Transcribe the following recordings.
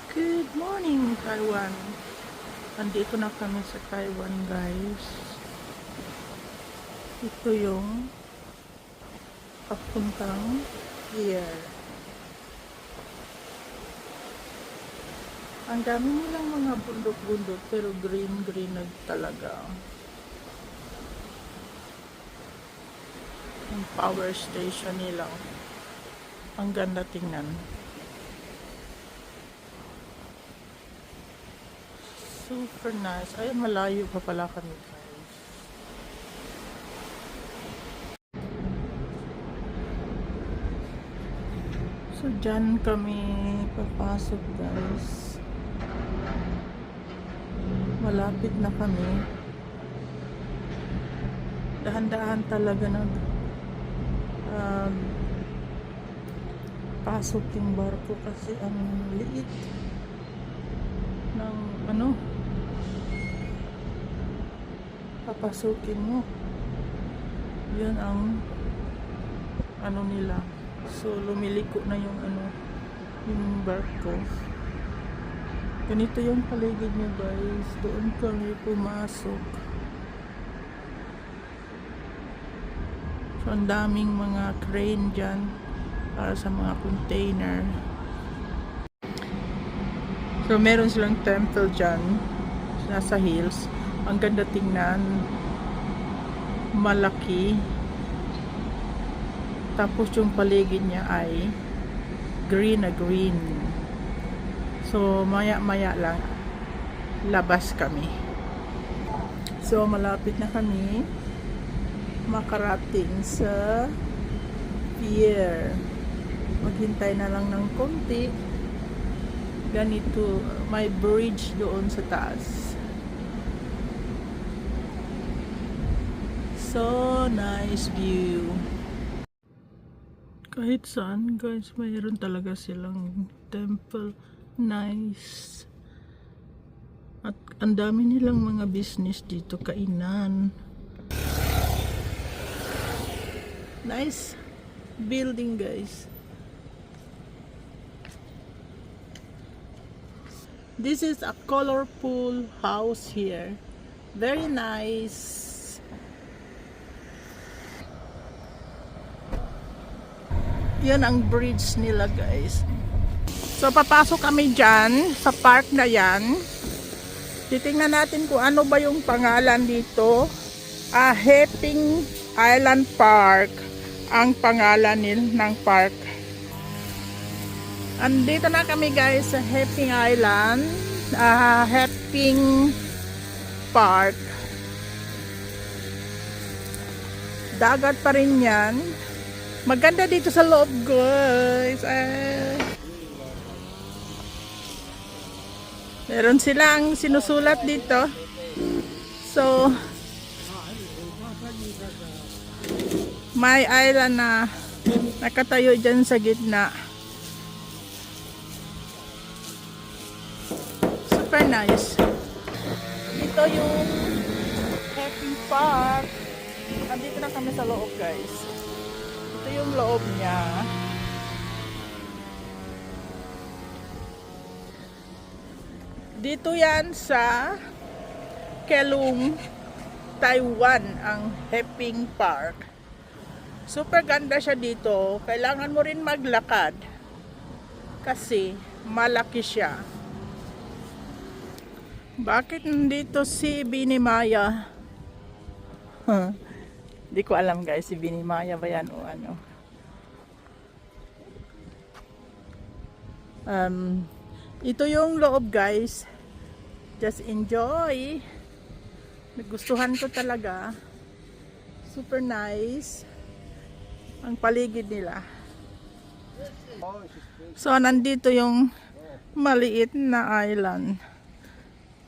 Good morning, Taiwan. Andito na kami sa Taiwan, guys. Ito yung papuntang pier. Ang dami nilang mga bundok-bundok pero green-green na talaga. Ang power station nila. Ang ganda tingnan. Super nice. Ay, malayo pa pala kami, guys. So, dyan kami papasok, guys. Malapit na kami. Dahan-dahan talaga um, pasok yung barko kasi ang liit ng papasukin mo. Yun ang nila. So lumiliko na yung yung barko. Ganito yung paligid niya, guys. Doon kami pumasok. So ang daming mga crane dyan para sa mga container. So meron silang temple dyan nasa hills. Ang ganda tingnan, malaki, tapos yung paligid niya ay green na green. So maya maya lang labas kami. So malapit na kami makarating sa pier. Maghintay na lang ng konti. Ganito, may bridge doon sa taas. So nice view. Kahit saan, guys, mayroon talaga silang temple. Nice. At ang dami nilang mga business dito, kainan. Nice building, guys. This is a colorful house here. Very nice. Yan ang bridge nila, guys. So papasok kami dyan sa park na yan. Titingnan natin kung ano ba yung pangalan dito. Heping Island Park ang pangalan ng park. Andito na kami, guys, sa Heping Island, Heping Park. Dagat pa rin yan. Maganda dito sa loob, guys. Meron silang sinusulat dito. So, may island na nakatayo dyan sa gitna. Super nice. Ito yung Happy Park. Andito na kami sa loob, guys. Ito yung loob niya. Dito yan sa Kelung, Taiwan, ang Heping Park. Super ganda siya dito. Kailangan mo rin maglakad kasi malaki siya. Bakit nandito si Binimaya? Hindi ko alam, guys, si Binimaya ba yan o ano. Ito yung loob, guys. Just enjoy. Nagustuhan ko talaga. Super nice ang paligid nila. So nandito yung maliit na island.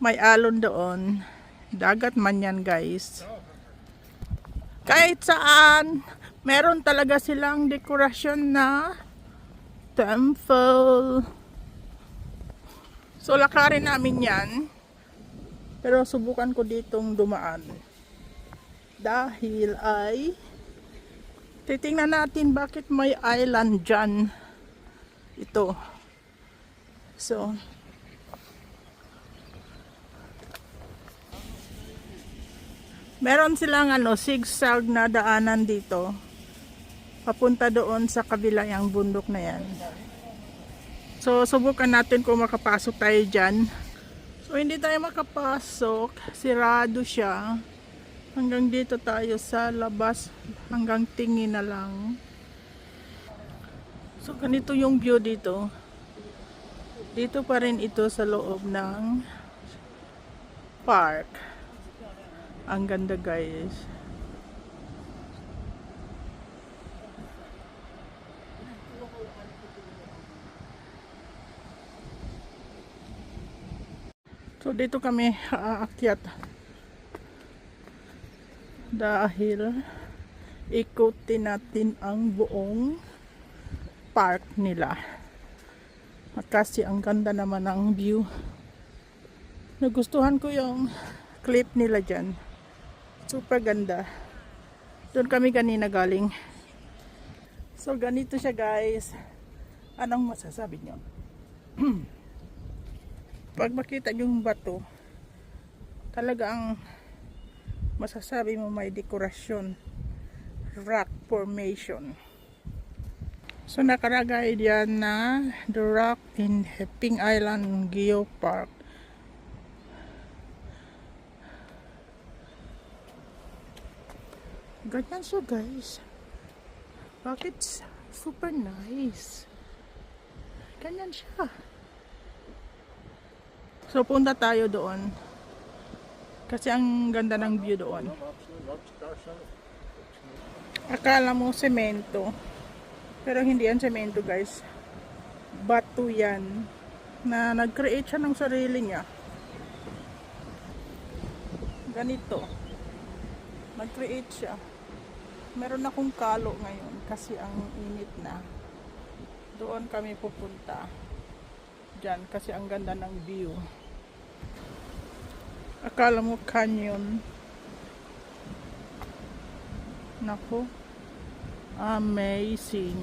May alon doon. Dagat man yan, guys. Kahit saan, meron talaga silang dekorasyon na temple. So lakarin namin yan. Pero subukan ko ditong dumaan. Dahil ay titingnan natin bakit may island dyan. Ito. So, Meron silang zigzag na daanan dito. Papunta doon sa kabila yung bundok na yan. So, subukan natin kung makapasok tayo dyan. So, hindi tayo makapasok. Sirado siya. Hanggang dito tayo sa labas. Hanggang tingin na lang. So, ganito yung view dito. Dito pa rin ito sa loob ng park. Ang ganda, guys. So dito kami aakyat dahil ikutin natin ang buong park nila. Kasi ang ganda naman ng view. Nagustuhan ko yung clip nila dyan. Super ganda. Doon kami kanina galing. So ganito siya, guys. Anong masasabi nyo? Pag makita yung bato, talagang masasabi mo may dekorasyon, rock formation. So nakalagay diyan na The Rock in Heping Island Geopark. Ganyan siya, guys. Bakit? Super nice. Ganyan siya. So punta tayo doon. Kasi ang ganda ng view doon. Akala mo semento. Pero hindi yan semento, guys. Bato yan. Na nag-create siya ng sarili niya. Ganito. Nag-create siya. Meron akong kalo ngayon kasi ang init na. Doon kami pupunta. Diyan kasi ang ganda ng view. Akala mo canyon. Nako. Amazing.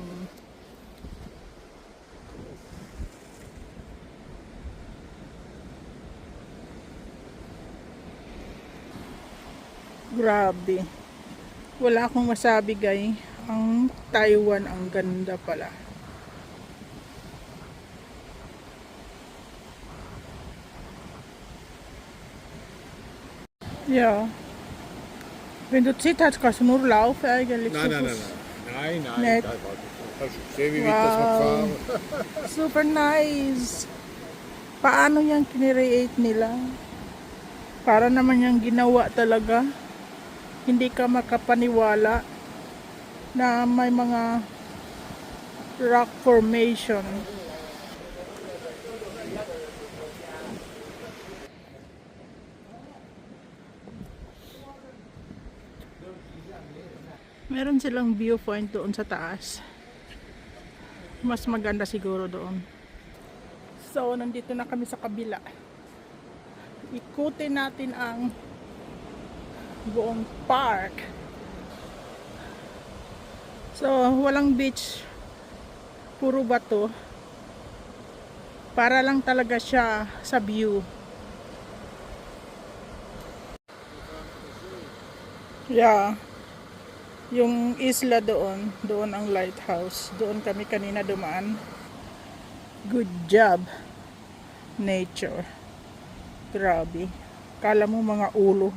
Grabe. Wala akong masabi, guys. Ang Taiwan ang ganda pala. Ja. Wenn du Zeit hast, kannst du nur laufen eigentlich. Nein, zu nein, Fuß. nein, nein, nein, Nicht. Ich sehe, wie weit das noch fahren. Super nice. Paano yan kinreate nila? Para naman yung ginawa talaga. Hindi ka makapaniwala na may mga rock formation. Meron silang viewpoint doon sa taas. Mas maganda siguro doon. So, nandito na kami sa kabila. Ikutin natin ang buong park. So, walang beach. Puro bato. Para lang talaga siya sa view. Yeah. Yung isla doon, doon ang lighthouse. Doon kami kanina dumaan. Good job, nature. Grabe. Kala mo mga ulo.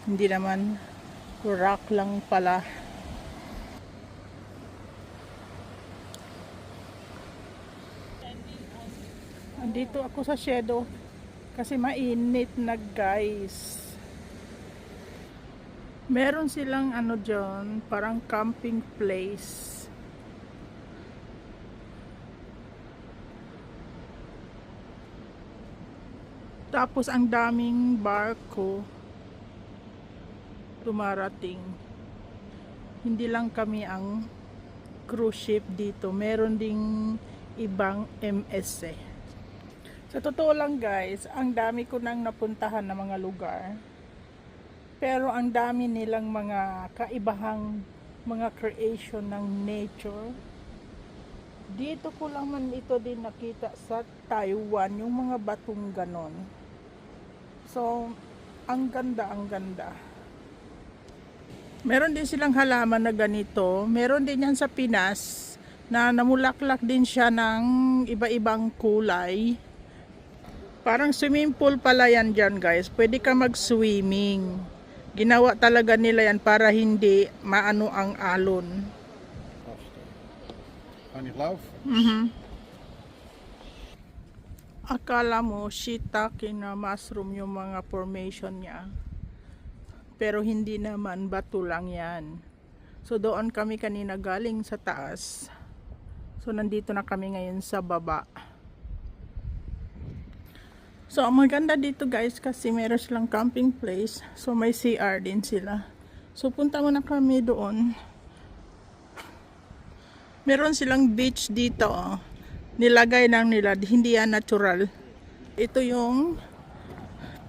Hindi naman, rock lang pala. Andito ako sa shadow kasi mainit na, guys. Meron silang dyan, parang camping place. Tapos ang daming barko dumarating. Hindi lang kami ang cruise ship dito. Meron ding ibang MSC. Sa totoo lang, guys, ang dami ko nang napuntahan na mga lugar. Pero ang dami nilang mga kaibahang mga creation ng nature. Dito ko lang man ito din nakita sa Taiwan, yung mga batong ganon. So, ang ganda, ang ganda. Meron din silang halaman na ganito. Meron din yan sa Pinas na namulaklak din siya ng iba-ibang kulay. Parang swimming pool pala yan dyan guys. Pwede ka mag-swimming. Ginawa talaga nila yan para hindi maano ang alon. Kan je lauw? Akala mo shiitake na mushroom yung mga formation niya. Pero hindi naman, bato lang yan. So doon kami kanina galing sa taas. So nandito na kami ngayon sa baba. So ang maganda dito guys kasi meron silang camping place. So may CR din sila. So punta muna kami doon. Meron silang beach dito. Oh. Nilagay lang nila, hindi yan natural. Ito yung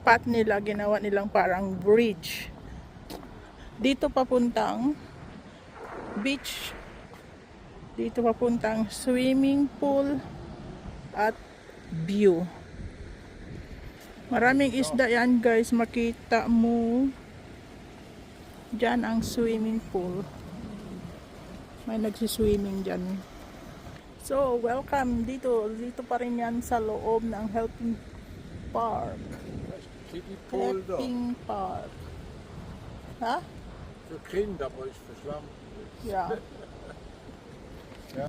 path nila, ginawa nilang parang bridge. Dito papuntang beach. Dito papuntang swimming pool at view. Maraming isda yan guys, makita mo. Diyan ang swimming pool. May nagsiswimming dyan. So, welcome dito. Dito pa rin yan sa loob ng Helping Park. Helping Park. Ha? Voor kinderen, maar is verslaan. Yeah. Ja.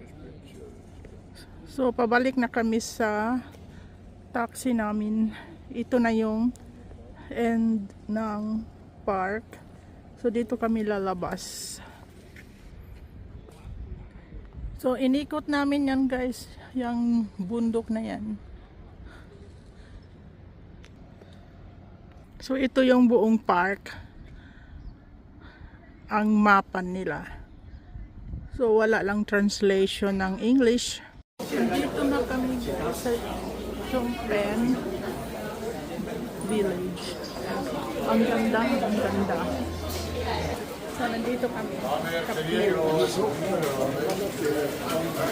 So, pabalik na kami sa taxi namin. Ito na yung end ng park. So, dito kami lalabas. So, inikot namin yan guys. Yung bundok na yan. So, ito yung buong park. Ang mapa nila. So, wala lang translation ng English. Dito na kami sa Chongpen Village. Ang ganda, ang ganda. So, nandito kami.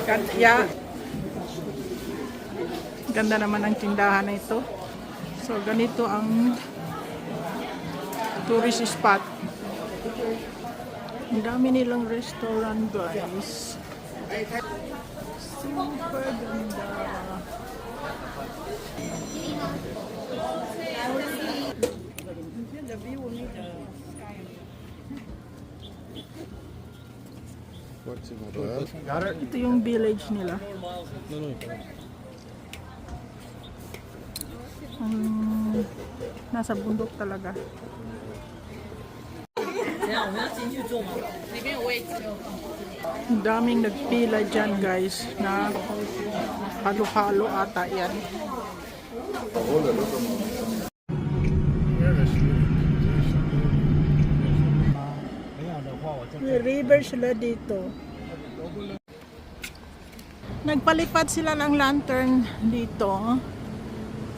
Ganda, ganda naman ang tindahan na ito. So, ganito ang tourist spot. Ang dami nilang restaurant guys. Super ganda. The view ni What's in the ito yung village nila. Nasa bundok talaga. Ang daming nagpila dyan guys na halo-halo ata yan. May river sila dito. Nagpalipad sila ng lantern dito.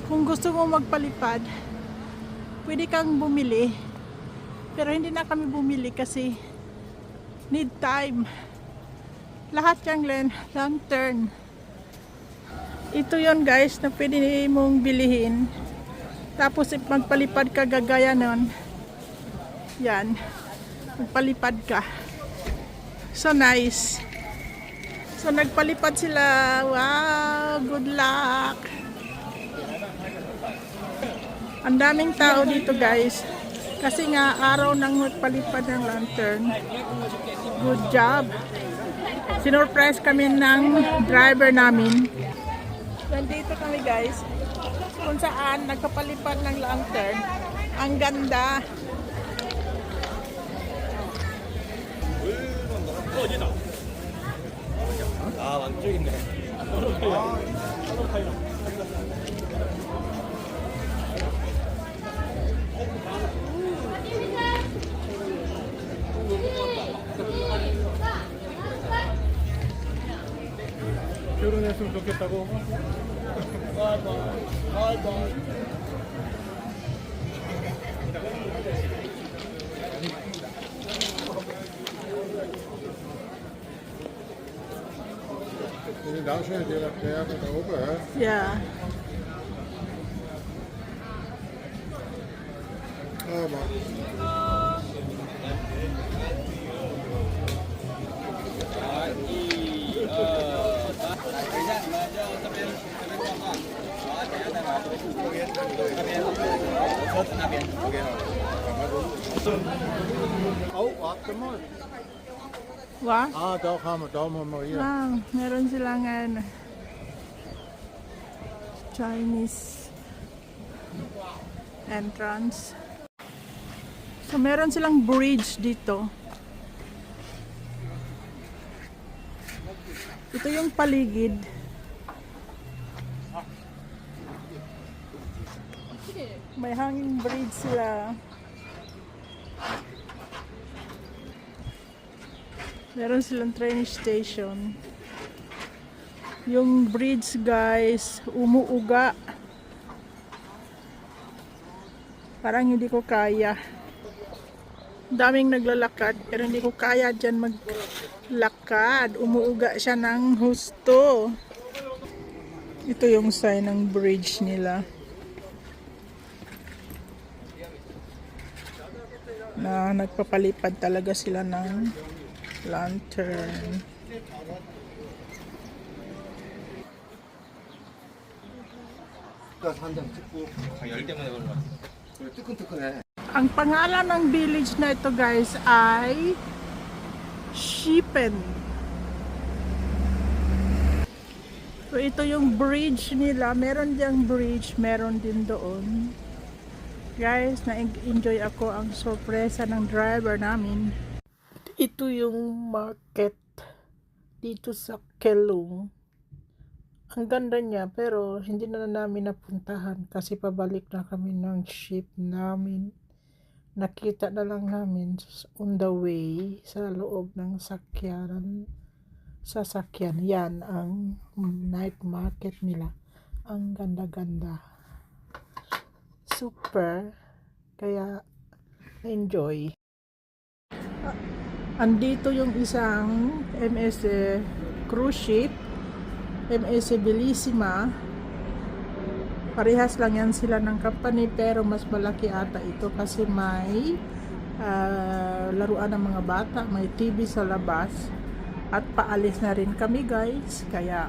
Kung gusto mo magpalipad, pwede kang bumili. Pero hindi na kami bumili kasi need time. Lahat yung lantern. Ito yon guys na pwede mong bilihin. Tapos magpalipad ka gagaya nun. Yan. Magpalipad ka. So nice. So nagpalipad sila. Wow, good luck. Ang daming tao dito guys. Kasi nga araw nang magpalipad ng lantern. Good job. Sinurprise kami ng driver namin. Nandito kami guys. Kung saan nagpapalipad ng lantern. Ang ganda. 결혼했으면 좋겠다고. Nou zijn we weer met open, hè? Yeah. Oh, man. Oh, warte mal. Wa? Ah, doch haben wir hier. Ah, meron silang Chinese entrance. So meron silang bridge dito. Ito yung paligid. May hanging bridge sila. Meron silang train station. Yung bridge guys, umuuga. Parang hindi ko kaya. Daming naglalakad pero hindi ko kaya dyan maglakad. Umuuga siya ng husto. Ito yung sign ng bridge nila. Na nagpapalipad talaga sila ng lantern. 한장 찍고 열 때문에 그런 거 같아. 뜨끈뜨끈해. Ang pangalan ng village na ito guys ay Shipen. So ito yung bridge nila. Meron diyang bridge, meron din doon. Guys, na-enjoy ako ang sorpresa ng driver namin. Ito yung market dito sa Kelung. Ang ganda niya pero hindi na namin napuntahan kasi pabalik na kami ng ship namin. Nakita na lang namin on the way sa loob ng sasakyan. Yan ang night market nila. Ang ganda-ganda. Super. Kaya enjoy. Andito yung isang MS cruise ship. MS Bellissima. Parehas lang yan sila ng company pero mas malaki ata ito kasi may laruan ng mga bata, may TV sa labas at paalis na rin kami guys. Kaya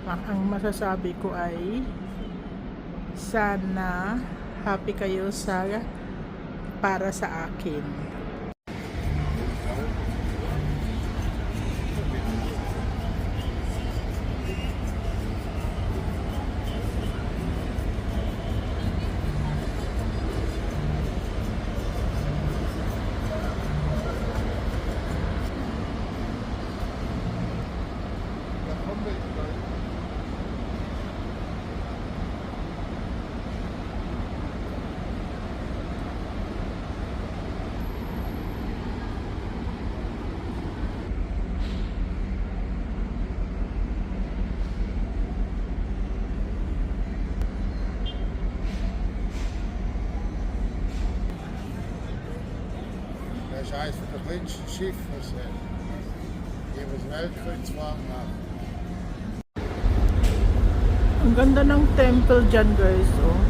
ang masasabi ko ay sana happy kayo para sa akin. Das heißt, der britische Schiff, hier was Weltkrieg war, Ang ganda ng temple dyan guys, oh.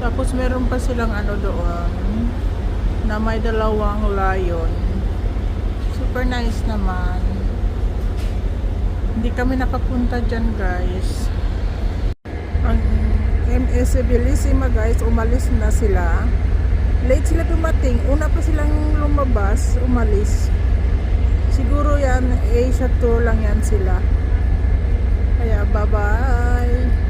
Tapos meron pa silang ano doon na may dalawang lion. Super nice naman. Hindi kami nakapunta dyan guys. Ang MS Bellissima guys, umalis na sila. Late sila dumating. Una pa silang lumabas, umalis. Siguro yan, Asia tour lang yan sila. Kaya bye-bye.